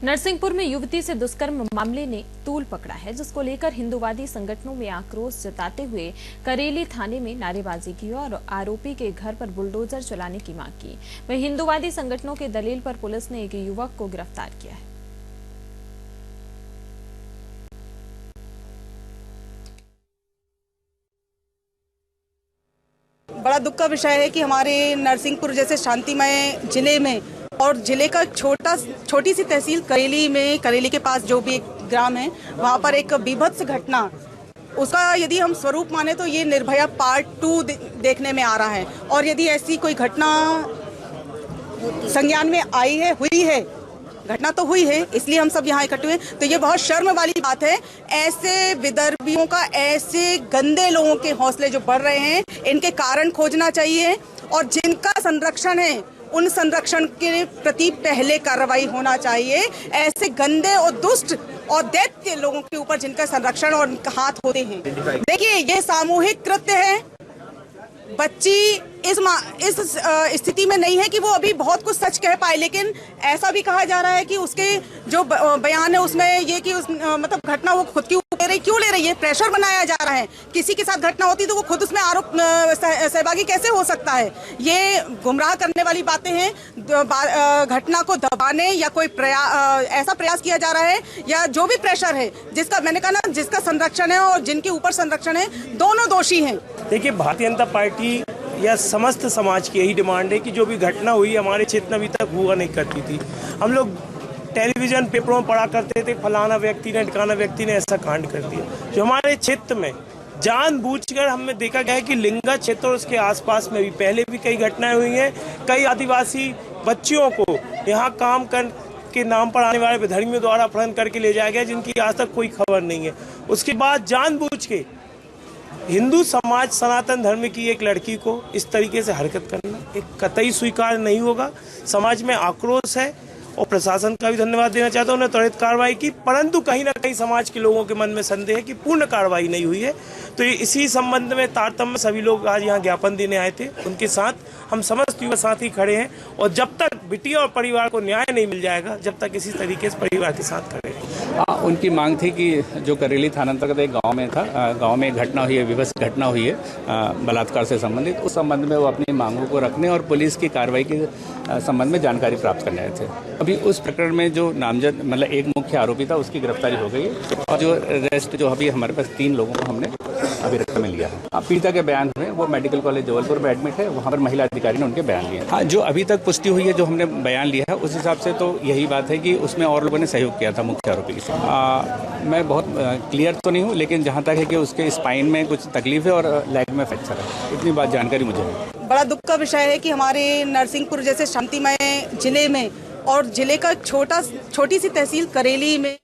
नरसिंहपुर में युवती से दुष्कर्म मामले ने तूल पकड़ा है, जिसको लेकर हिंदूवादी संगठनों में आक्रोश जताते हुए करेली थाने में नारेबाजी की और आरोपी के घर पर बुलडोजर चलाने की मांग की। वहीं हिंदूवादी संगठनों के दलील पर पुलिस ने एक युवक को गिरफ्तार किया है। बड़ा दुख का विषय है कि हमारे नरसिंहपुर जैसे शांतिमय जिले में और जिले का छोटी सी तहसील करेली के पास जो भी एक ग्राम है, वहाँ पर एक बीभत्स घटना, उसका यदि हम स्वरूप माने तो ये निर्भया पार्ट 2 देखने में आ रहा है। और यदि ऐसी कोई घटना संज्ञान में आई है, हुई है, घटना तो हुई है, इसलिए हम सब यहाँ इकट्ठे हुए, तो ये बहुत शर्म वाली बात है। ऐसे विदर्भियों का, ऐसे गंदे लोगों के हौसले जो बढ़ रहे हैं, इनके कारण खोजना चाहिए और जिनका संरक्षण है उन संरक्षण के प्रति पहले कार्रवाई होना चाहिए। ऐसे गंदे और दुष्ट और दैत्य लोगों के ऊपर जिनका संरक्षण और हाथ होते हैं। देखिए, ये सामूहिक कृत्य है। बच्ची इस स्थिति में नहीं है कि वो अभी बहुत कुछ सच कह पाए, लेकिन ऐसा भी कहा जा रहा है कि उसके जो बयान है उसमें ये कि मतलब घटना वो खुद की क्यों ले रही है, प्रेशर बनाया जा रहा है। किसी के साथ घटना होती तो वो खुद उसमें आरोप सहभागी कैसे हो सकता है। ये गुमराह करने वाली बातें हैं। घटना को दबाने या कोई ऐसा प्रयास किया जा रहा है या जो भी प्रेशर है, जिसका मैंने कहा ना, जिसका संरक्षण है और जिनके ऊपर संरक्षण है, दोनों दोषी हैं। देखिए, भारतीय जनता पार्टी या समस्त समाज की यही डिमांड है कि जो भी घटना हुई हमारे क्षेत्र में अभी तक हुआ नहीं करती थी। हम लोग टेलीविजन पेपरों में पढ़ा करते थे फलाना व्यक्ति ने, ढिकाना व्यक्ति ने ऐसा कांड कर दिया। जो हमारे क्षेत्र में जानबूझकर हमने देखा गया है कि लिंगा क्षेत्र और उसके आसपास में भी पहले भी कई घटनाएं हुई हैं। कई आदिवासी बच्चियों को यहाँ काम कर के नाम पर आने वाले विधर्मियों द्वारा अपहरण करके ले जाया गया, जिनकी आज तक कोई खबर नहीं है। उसके बाद जानबूझ के हिंदू समाज सनातन धर्म की एक लड़की को इस तरीके से हरकत करना एक कतई स्वीकार नहीं होगा। समाज में आक्रोश है और प्रशासन का भी धन्यवाद देना चाहता हूँ, उन्होंने त्वरित कार्रवाई की, परंतु कहीं ना कहीं समाज के लोगों के मन में संदेह है कि पूर्ण कार्रवाई नहीं हुई है। तो इसी संबंध में तारतम्य सभी लोग आज यहाँ ज्ञापन देने आए थे। उनके साथ हम समस्त युवा साथी खड़े हैं और जब तक बिटिया और परिवार को न्याय नहीं मिल जाएगा, जब तक इसी तरीके से परिवार के साथ खड़े हैं। उनकी मांग थी कि जो करेली थाना अंतर्गत एक गांव में था, गांव में घटना हुई है, विभत्स घटना हुई है बलात्कार से संबंधित। उस संबंध में वो अपनी मांगों को रखने और पुलिस की कार्रवाई के संबंध में जानकारी प्राप्त करने आए थे। अभी उस प्रकरण में जो नामजद मतलब एक मुख्य आरोपी था, उसकी गिरफ्तारी हो गई है और जो रेस्ट जो अभी हमारे पास 3 लोगों को हमने अभी रक्षा में लिया है। पीड़िता के बयान हुए, वो मेडिकल कॉलेज जबलपुर में एडमिट है, वहाँ पर महिला अधिकारी ने उनके बयान लिए। हाँ, जो अभी तक पुष्टि हुई है, जो हमने बयान लिया है, उस हिसाब से तो यही बात है कि उसमें और लोगों ने सहयोग किया था मुख्य आरोपी से। मैं बहुत क्लियर तो नहीं हूँ, लेकिन जहाँ तक है कि उसके स्पाइन में कुछ तकलीफ है और लेग में फ्रैक्चर है, इतनी बात जानकारी मुझे है। बड़ा दुख का विषय है कि हमारे नरसिंहपुर जैसे शांतिमय जिले में और जिले का छोटी सी तहसील करेली में